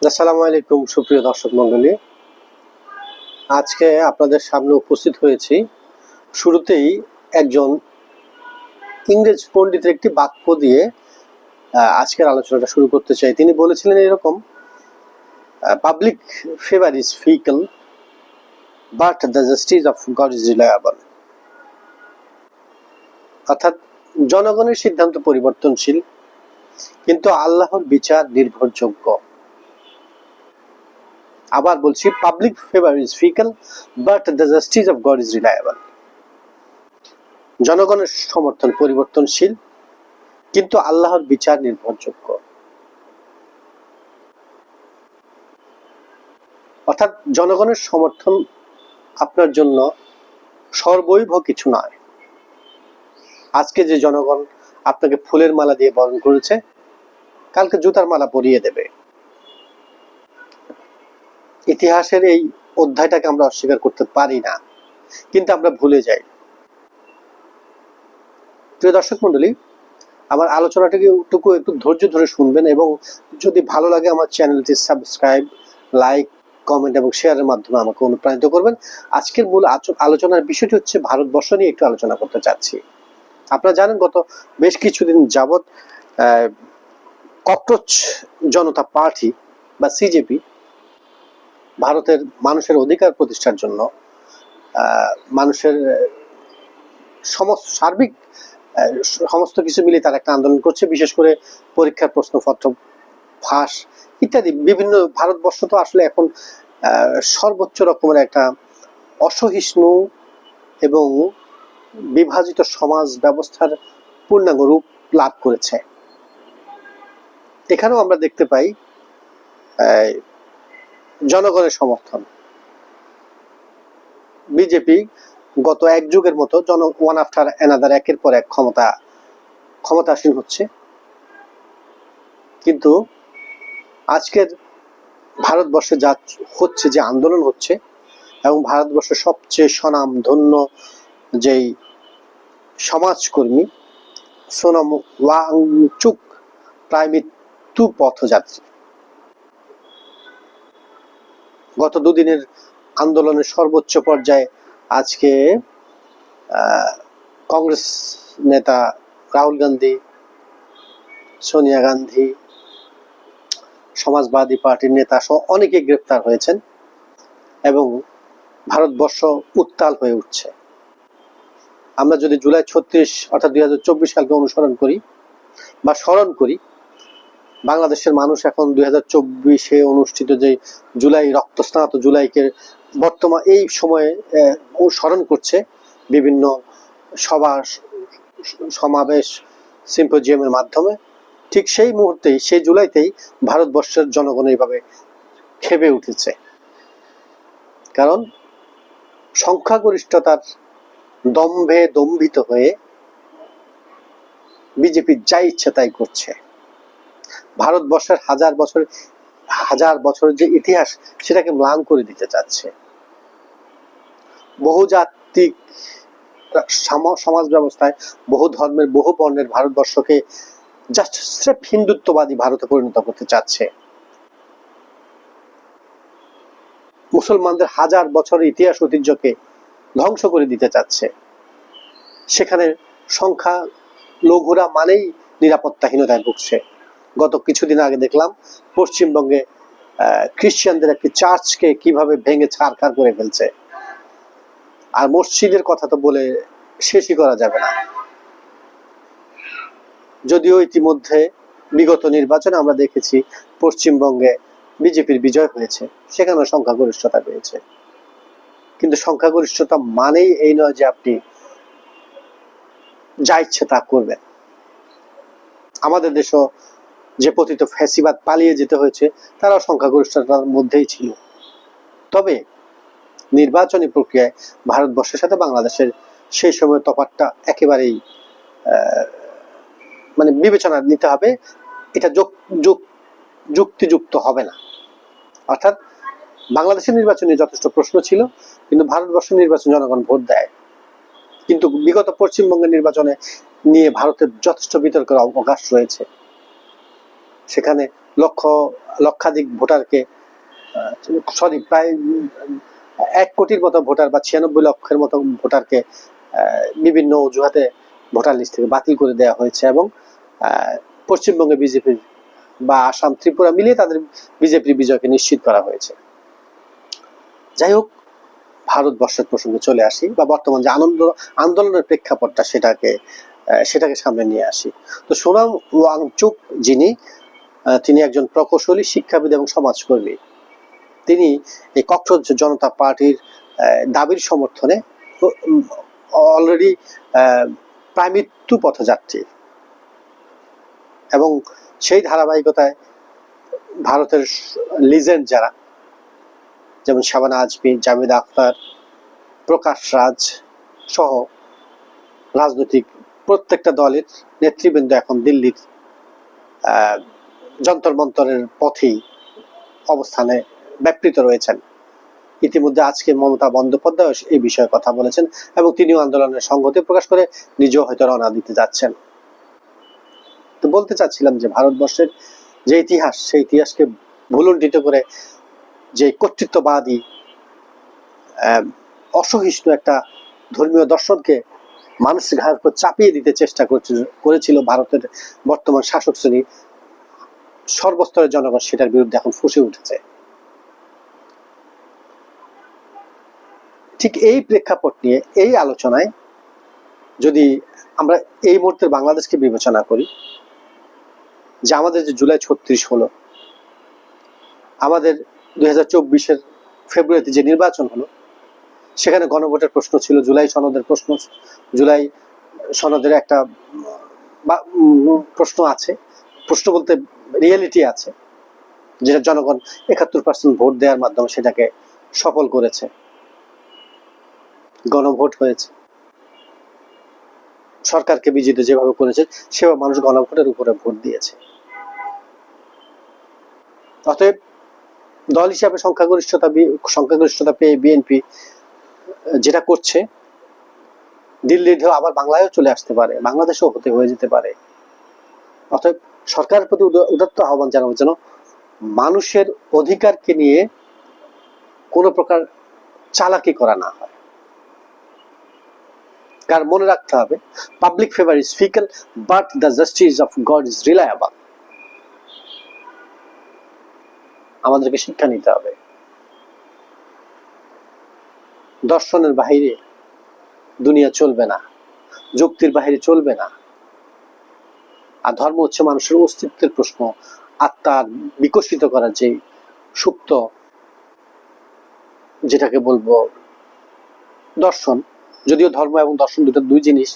আসসালামু আলাইকুম সুপ্রিয় দর্শক মণ্ডলী, আজকে আপনাদের সামনে উপস্থিত হয়েছি। শুরুতেই একজন ইংরেজ পণ্ডিতের একটি বাক্য দিয়ে আজকের আলোচনাটা শুরু করতে চাই। তিনি বলেছিলেন এরকম, public favour is fickle but the justice of God is reliable. অর্থাৎ জনগণের সিদ্ধান্ত পরিবর্তনশীল, কিন্তু আল্লাহর বিচার নির্ভরযোগ্য। আবার বলছি, public favour is fickle but the justice of God is reliable. জনগণের সমর্থন পরিবর্তনশীল, কিন্তু আল্লাহর বিচার নির্ভরযোগ্য। অর্থাৎ জনগণের সমর্থন আপনার জন্য সর্বৈব কিছু নয়। আজকে যে জনগণ আপনাকে ফুলের মালা দিয়ে বরণ করেছে, কালকে জুতার মালা পরিয়ে দেবে। ইতিহাসের এই অধ্যায়টাকে আমরা অস্বীকার করতে পারি না, কিন্তু আমরা ভুলে যাই। প্রিয় দর্শক মন্ডলী, আমার আলোচনাটাকে একটু ধৈর্য ধরে শুনবেন এবং যদি ভালো লাগে আমার চ্যানেলটি সাবস্ক্রাইব, লাইক, কমেন্ট এবং শেয়ারের মাধ্যমে আমাকে অনুপ্রাণিত করবেন। আজকের মূল আলোচনার বিষয়টি হচ্ছে ভারতবর্ষ নিয়ে একটু আলোচনা করতে চাচ্ছি। আপনারা জানেন, গত বেশ কিছুদিন যাবৎ ককরোচ জনতা পার্টি বা সিজেপি ভারতের মানুষের অধিকার প্রতিষ্ঠার জন্য, মানুষের সার্বিক সমস্ত কিছু মিলে তারা একটা আন্দোলন করছে। বিশেষ করে পরীক্ষার প্রশ্নপত্র ফাঁস ইত্যাদি বিভিন্ন। ভারতবর্ষ তো আসলে এখন সর্বোচ্চ রকমের একটা অসহিষ্ণু এবং বিভাজিত সমাজ ব্যবস্থার পূর্ণাঙ্গ রূপ লাভ করেছে। এখানেও আমরা দেখতে পাই জনগণের সমর্থন। বিজেপি গত এক যুগের মতো ওয়ান আফটার অ্যানাদার, একের পর এক ক্ষমতাসীন হচ্ছে, কিন্তু আজকের ভারতবর্ষে যা হচ্ছে, যে আন্দোলন হচ্ছে, এবং ভারতবর্ষের সবচেয়ে স্বনাম ধন্য যেই সমাজকর্মী সোনাম ওয়াংচুক প্রায় মৃত্যু পথযাত্রী, গত দুদিনের আন্দোলনের সর্বোচ্চ পর্যায়ে আজকে কংগ্রেস নেতা রাহুল গান্ধী, সোনিয়া গান্ধী, সমাজবাদী পার্টির নেতা সহ অনেকে গ্রেপ্তার হয়েছেন এবং ভারতবর্ষ উত্তাল হয়ে উঠছে। আমরা যদি জুলাই 36 অর্থাৎ 2024 সালকে অনুসরণ করি বা স্মরণ করি, বাংলাদেশের মানুষ এখন 2024-এ অনুষ্ঠিত যে জুলাই রক্তস্নাত জুলাইকে বর্তমান এই সময়ে স্মরণ করছে বিভিন্ন সভা সমাবেশ সিম্পোজিয়ামের মাধ্যমে। ঠিক সেই মুহূর্তেই, সেই জুলাইতেই ভারতবর্ষের জনগণ এইভাবে ক্ষেপে উঠেছে, কারণ সংখ্যাগরিষ্ঠতার দম্ভে দম্ভিত হয়ে বিজেপি যা ইচ্ছে তাই করছে। ভারতবর্ষের হাজার বছরের যে ইতিহাস, সেটাকে ম্লান করে দিতে চাচ্ছে। বহুজাতিক সমাজ ব্যবস্থায় বহু ধর্মের বহু বর্ণের ভারতবর্ষকে জাস্ট স্রেফ হিন্দুত্ববাদী ভারতে পরিণত করতে চাচ্ছে। মুসলমানদের হাজার বছরের ইতিহাস ঐতিহ্যকে ধ্বংস করে দিতে চাচ্ছে। সেখানে সংখ্যা লঘুরা মানেই নিরাপত্তাহীনতায় ভুগছে। গত কিছুদিন আগে দেখলাম পশ্চিমবঙ্গে খ্রিস্টানদের একটি চার্চকে কিভাবে ভেঙে ছারখার করে ফেলছে। আর মসজিদের কথা তো বলে শেষই করা যাবে না। যদিও ইতিমধ্যে বিগত নির্বাচনে আমরা দেখেছি পশ্চিমবঙ্গে বিজেপির বিজয় হয়েছে, সেখানে সংখ্যাগরিষ্ঠতা পেয়েছে, কিন্তু সংখ্যাগরিষ্ঠতা মানেই এই নয় যে আপনি যা ইচ্ছে তা করবেন। আমাদের দেশও যে পতিত ফ্যাসিবাদ পালিয়ে যেতে হয়েছে, তারাও সংখ্যাগরিষ্ঠতার মধ্যেই ছিল। তবে নির্বাচনী প্রক্রিয়ায় ভারতবর্ষের সাথে বাংলাদেশের সেই সময় তফাৎটা একেবারেই মানে বিবেচনা নিতে হবে। এটা যুক্তিযুক্ত হবে না। অর্থাৎ বাংলাদেশের নির্বাচনে যথেষ্ট প্রশ্ন ছিল, কিন্তু ভারতবর্ষের নির্বাচন জনগণ ভোট দেয়। কিন্তু বিগত পশ্চিমবঙ্গের নির্বাচনে নিয়ে ভারতের যথেষ্ট বিতর্কের অবকাশ রয়েছে। সেখানে লক্ষাধিক ভোটারকে, প্রায় 1 কোটির মতো ভোটার বা 96 লক্ষের মতো ভোটারকে বিভিন্ন অজুহাতে ভোটার লিস্ট থেকে বাতিল করে দেওয়া হয়েছে, এবং পশ্চিমবঙ্গে বিজেপির বা আসাম ত্রিপুরা মিলিয়ে তাদের বিজেপির বিজয়কে নিশ্চিত করা হয়েছে। যাই হোক, ভারতবর্ষের প্রসঙ্গে চলে আসি, বা বর্তমান যে আন্দোলনের প্রেক্ষাপটটা সেটাকে সামনে নিয়ে আসি। তো সোনাম ওয়াংচুক তিনি একজন প্রকৌশলী, শিক্ষাবিদ এবং সমাজকর্মী। তিনি এই ককরোচ জনতা পার্টির দাবির সমর্থনে অলরেডি প্রায় মৃত্যু পথযাত্রী, এবং সেই ধারাবাহিকতায় ভারতের লিজেন্ড যারা, যেমন শাবানা আজমি, জাভেদ আখতার, প্রকাশ রাজ সহ রাজনৈতিক প্রত্যেকটা দলের নেতৃবৃন্দ এখন দিল্লির যন্তর মন্তরের পথেই অবস্থানে ব্যাপৃত রয়েছেন। ইতিমধ্যে আজকে মমতা বন্দ্যোপাধ্যায় এই বিষয়ে কথা বলেছেন, এবং তিনিও আন্দোলনের সংহতি প্রকাশ করে নিজেও হয়তো রওনা দিতে যাচ্ছেন। তো বলতে চাচ্ছিলাম যে ভারতবর্ষের যে ইতিহাস, সেই ইতিহাসকে ভুলুণ্ঠিত করে যে কর্তৃত্ববাদী অসহিষ্ণু একটা ধর্মীয় দর্শনকে মানুষের ঘাড়ের উপর চাপিয়ে দিতে চেষ্টা করেছিল ভারতের বর্তমান শাসক শ্রেণী, সর্বস্তরের জনগণ সেটার বিরুদ্ধে এখন ফুঁসে উঠেছে। ঠিক এই প্রেক্ষাপট নিয়ে এই আলোচনায় যদি আমরা এই মুহূর্তের বাংলাদেশকে বিবেচনা করি, যে আমাদের যে জুলাই 36 হলো, আমাদের 2024-এর ফেব্রুয়ারিতে যে নির্বাচন হলো, সেখানে গণভোটের প্রশ্ন ছিল, জুলাই সনদের একটা প্রশ্ন আছে, প্রশ্ন বলতে রিয়েলিটি আছে, যেটা জনগণ 71% ভোট দেওয়ার মাধ্যমে সেটাকে সফল করেছে। গণভোট হয়েছে, সরকারকে বিজিত যেভাবে করেছে সেভাবে মানুষ গণভোটের উপরে ভোট দিয়েছে। অতএব দল হিসাবে সংখ্যাগরিষ্ঠতা পেয়ে বিএনপি যেটা করছে, দিল্লির ঢেউ আবার বাংলায়ও চলে আসতে পারে, বাংলাদেশেও হয়ে যেতে পারে। অতএব সরকারের প্রতি উদাত্ত আহ্বান জানাবো, যেন মানুষের অধিকারকে নিয়ে কোনো প্রকার চালাকি করা না হয়। কারণ মনে রাখতে হবে, public favour is fickle, but the justice of God is reliable. আমাদেরকে শিক্ষা নিতে হবে, দর্শনের বাহিরে দুনিয়া চলবে না, যুক্তির বাহিরে চলবে না। আর ধর্ম হচ্ছে মানুষের অস্তিত্বের প্রশ্ন, আত্মার বিকশিত করার যে সুপ্ত, যেটাকে বলবো দর্শন, যদিও ধর্ম এবং দর্শন দুই জিনিস,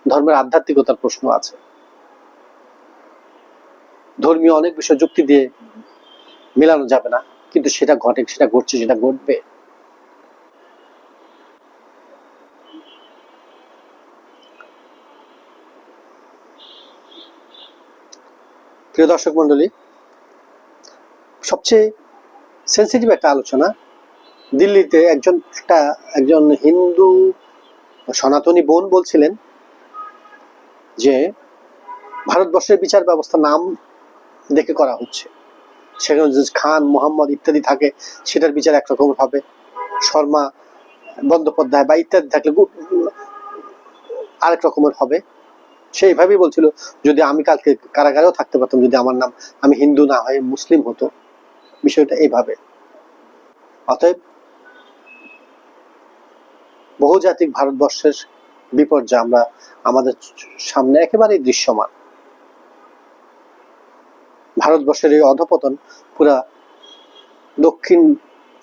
ধর্মের আধ্যাত্মিকতার প্রশ্ন আছে। ধর্মীয় অনেক বিষয় যুক্তি দিয়ে মেলানো যাবে না, কিন্তু সেটা ঘটছে, সেটা ঘটবে। প্রিয় দর্শক মন্ডলী, সবচেয়ে সেন্সিটিভ একটা আলোচনা, দিল্লিতে একজন হিন্দু সনাতনী বোন বলছিলেন যে ভারতবর্ষের বিচার ব্যবস্থা নাম দেখে করা হচ্ছে। সেখানে যে খান, মোহাম্মদ ইত্যাদি থাকে, সেটার বিচার একরকম হবে, শর্মা, বন্দ্যোপাধ্যায় বা ইত্যাদি থাকলে আরেক রকমের হবে। সে এইভাবেই বলছিল, যদি আমি কালকে কারাগারেও থাকতে পারতাম, যদি আমার নাম, আমি হিন্দু না হয়ে মুসলিম হতো, বিষয়টা এইভাবে। অতএব বহুজাতিক ভারতবর্ষের বিপর্যয় আমরা আমাদের সামনে একেবারেই দৃশ্যমান। ভারতবর্ষের এই অধঃপতন পুরা দক্ষিণ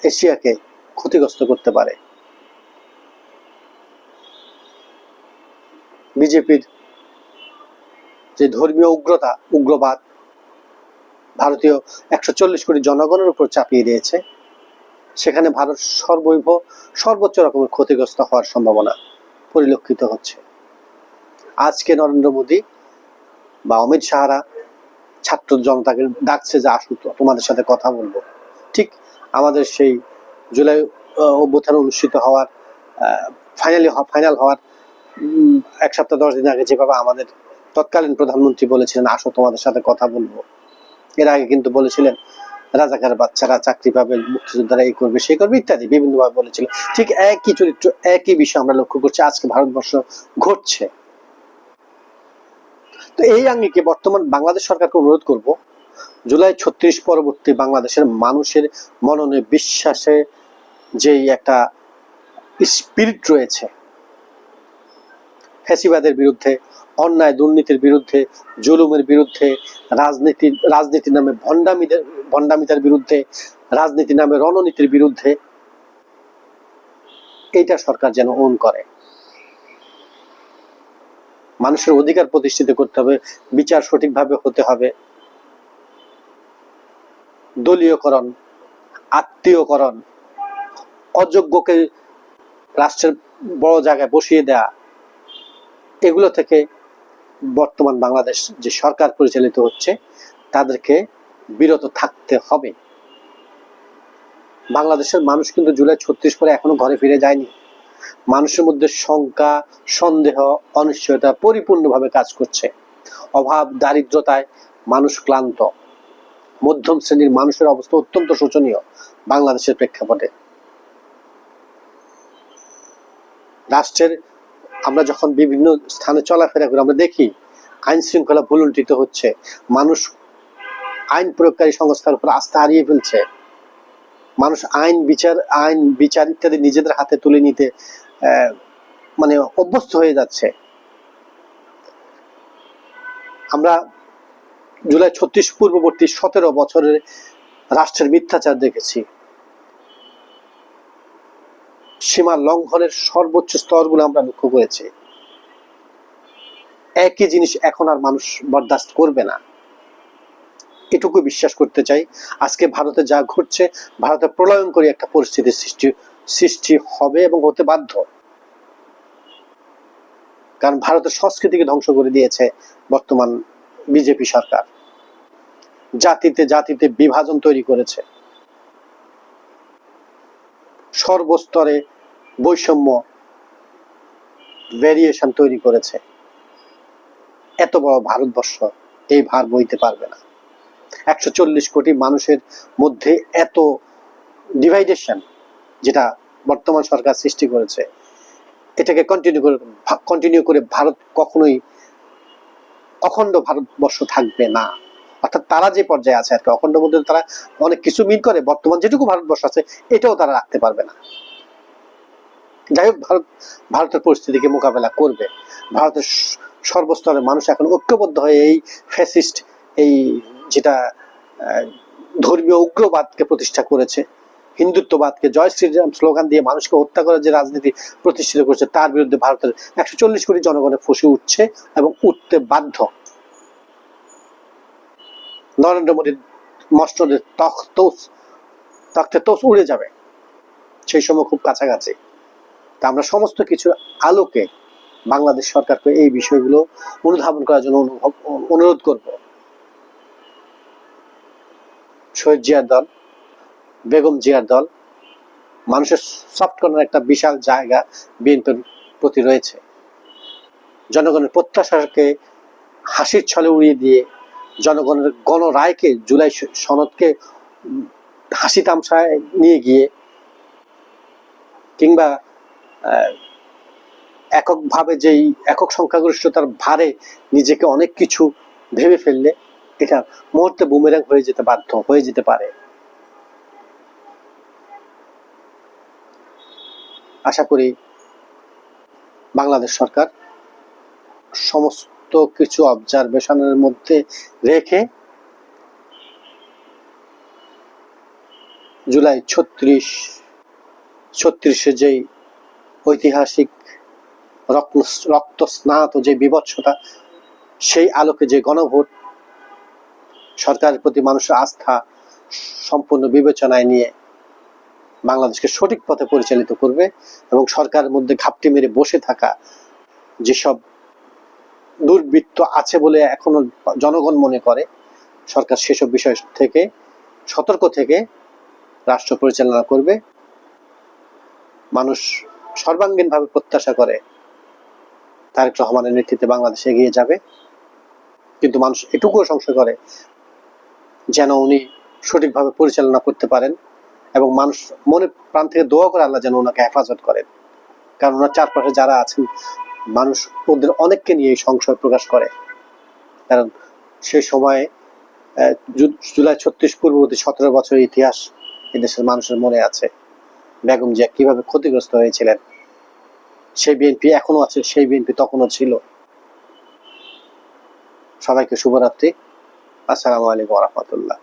এশিয়াকে ক্ষতিগ্রস্ত করতে পারে। বিজেপির যে ধর্মীয় উগ্রবাদ ভারতীয় 140 কোটি জনগণের উপর চাপিয়ে দিয়েছে, সেখানে ভারত সর্বোচ্চ রকমের ক্ষতিগ্রস্ত হওয়ার সম্ভাবনা পরিলক্ষিত হচ্ছে। আজকে নরেন্দ্র মোদী বা অমিত শাহরা ছাত্র জনতাকে ডাকছে যে আসুক, তোমাদের সাথে কথা বলবো। ঠিক আমাদের সেই জুলাই অভ্যুত্থান অনুষ্ঠিত হওয়ার ফাইনাল হওয়ার 1 সপ্তাহ 10 দিন আগে যেভাবে আমাদের তৎকালীন প্রধানমন্ত্রী বলেছিলেন, আসো তোমাদের সাথে কথা বলবো। এর আগে কিন্তু বলেছিলেন রাজাকার বাচ্চারা চাকরি পাবে, মুক্তিযোদ্ধারা এই করবে সেই করবে ইত্যাদি বিভিন্নভাবে বলেছিলেন। ঠিক একই চরিত্র, একই বিষয় আমরা লক্ষ্য করছি আজকে ভারতবর্ষ ঘটছে। তো এই আঙ্গিকে বর্তমান বাংলাদেশ সরকারকে অনুরোধ করব, জুলাই 36 পরবর্তী বাংলাদেশের মানুষের মননে বিশ্বাসে যেই একটা স্পিরিট রয়েছে, ফ্যাসিবাদের বিরুদ্ধে, অন্যায় দুর্নীতির বিরুদ্ধে, জুলুমের বিরুদ্ধে, রাজনীতির নামে ভণ্ডামিতার বিরুদ্ধে, রাজনীতির নামে রণনীতির বিরুদ্ধে, এইটা সরকার যেন ওন করে। মানুষের অধিকার প্রতিষ্ঠিত করতে হবে, বিচার সঠিকভাবে হতে হবে। দলীয়করণ, আত্মীয়করণ, অযোগ্যকে রাষ্ট্রের বড় জায়গায় বসিয়ে দেয়া, এগুলো থেকে বর্তমান বাংলাদেশ যে সরকার পরিচালিত হচ্ছে তাদেরকে বিরত থাকতে হবে। বাংলাদেশের মানুষ কিন্তু জুলাই 36 পরে এখনো ঘরে ফিরে যায়নি। মানুষের মধ্যে শঙ্কা, সন্দেহ, অনিশ্চয়তা পরিপূর্ণভাবে কাজ করছে। অভাব, দারিদ্রতায় মানুষ ক্লান্ত। মধ্যম শ্রেণীর মানুষের অবস্থা অত্যন্ত শোচনীয় বাংলাদেশের প্রেক্ষাপটে। রাষ্ট্রের আমরা যখন বিভিন্ন স্থানে চলাফেরা করি আমরা দেখি আইন শৃঙ্খলা ভুলুণ্ঠিত হচ্ছে, মানুষ আইন প্রয়োগকারী সংস্থার উপর আস্থা হারিয়ে ফেলছে, মানুষ আইন বিচার ইত্যাদি নিজেদের হাতে তুলে নিতে মানে অভ্যস্ত হয়ে যাচ্ছে। আমরা জুলাই 36 পূর্ববর্তী 17 বছরের রাষ্ট্রের মিথ্যাচার দেখেছি। সীমা লঙ্ঘনের সর্বোচ্চ স্তরগুলো আমরা লক্ষ্য করেছি। একই জিনিস এখন আর মানুষ বরদাস্ত করবে না, এটুকু বিশ্বাস করতে চাই। আজকে ভারতে যা ঘটছে, ভারতে প্রলয়ঙ্করী একটা পরিস্থিতির সৃষ্টি হবে এবং হতে বাধ্য। কারণ ভারতের সংস্কৃতিকে ধ্বংস করে দিয়েছে বর্তমান বিজেপি সরকার। জাতিতে জাতিতে বিভাজন তৈরি করেছে, সর্বস্তরে বৈষম্য, ভেরিয়েশন তৈরি করেছে। এত বড় ভারতবর্ষ এই ভার বইতে পারবে না। 140 কোটি মানুষের মধ্যে এত ডিভাইডেশন যেটা বর্তমান সরকার সৃষ্টি করেছে, এটাকে কন্টিনিউ করে ভারত কখনোই অখণ্ড ভারতবর্ষ থাকবে না। অর্থাৎ তারা যে পর্যায়ে আছে আর কি, অখণ্ড মধ্যে তারা অনেক কিছু মিল করে, বর্তমান যেটুকু ভারতবর্ষ আছে এটাও তারা রাখতে পারবে না। যাই হোক, ভারতের পরিস্থিতিকে মোকাবেলা করবে। ভারতের সর্বস্তরের মানুষ এখন ঐক্যবদ্ধ হয়ে এই ফ্যাসিস্ট, এই যেটা ধর্মীয় উগ্রবাদকে প্রতিষ্ঠা করেছে, হিন্দুত্ববাদকে জয় শ্রীরাম স্লোগান দিয়ে মানুষকে হত্যা করার যে রাজনীতি প্রতিষ্ঠিত করেছে, তার বিরুদ্ধে ভারতের 140 কোটি জনগণের ফুঁসে উঠছে এবং উঠতে বাধ্য। নরেন্দ্র মোদীর মসনদের তখ্তে তোস উড়ে যাবে, সেই সময় খুব কাছাকাছি। তা আমরা সমস্ত কিছু আলোকে বাংলাদেশ সরকারকে এই বিষয়গুলো অনুধাবন করার জন্য অনুরোধ করব। শহীদ জিয়ার দল, বেগম জিয়ার দল, মানুষের সফট কর্নার একটা বিশাল জায়গা বিএনপির প্রতি রয়েছে। জনগণের প্রত্যাশাকে হাসির ছলে উড়িয়ে দিয়ে, জনগণের গণরায়কে, জুলাই সনদকে হাসি তামসায় নিয়ে গিয়ে, কিংবা এককভাবে একক সংখ্যাগরিষ্ঠতার ভারে নিজেকে অনেক কিছু ভেবে ফেললে এটা মুহূর্তে বুমেরাং হয়ে যেতে পারে। আশা করি বাংলাদেশ সরকার সমস্ত কিছু অবজারভেশনের মধ্যে রেখে জুলাই 36 যেই ঐতিহাসিক রক্তস্নাত যে বিভৎসতা, সেই আলোকে যে গণভোট, সরকারের প্রতি মানুষের আস্থা সম্পূর্ণ বিবেচনায় নিয়ে বাংলাদেশকে সঠিক পথে পরিচালিত করবে এবং সরকারের মধ্যে ঘাপটি মেরে বসে থাকা যেসব দুর্বৃত্ত আছে বলে এখনো জনগণ মনে করে, সরকার সেসব বিষয় থেকে সতর্ক থেকে রাষ্ট্র পরিচালনা করবে। মানুষ সর্বাঙ্গীনভাবে প্রত্যাশা করে তারেক রহমানের নেতৃত্বে বাংলাদেশ এগিয়ে যাবে। কিন্তু মানুষ এটুকুও সংশয় করে যেন উনি সঠিকভাবে পরিচালনা করতে পারেন, এবং মানুষ মনে প্রাণ থেকে দোয়া করে আল্লাহ যেন ওনাকে হেফাজত করেন। কারণ ওনার চারপাশে যারা আছেন মানুষ ওদের অনেককে নিয়ে এই সংশয় প্রকাশ করে। কারণ সেই সময়ে জুলাই 36 পূর্ববর্তী 17 বছরের ইতিহাস এদেশের মানুষের মনে আছে। বেগম জিয়া কিভাবে ক্ষতিগ্রস্ত হয়েছিলেন, সেই বিএনপি এখনো আছে, সেই বিএনপি তখনও ছিল। সবাইকে শুভরাত্রি। আসসালামু আলাইকুম ওয়া রাহমাতুল্লাহ।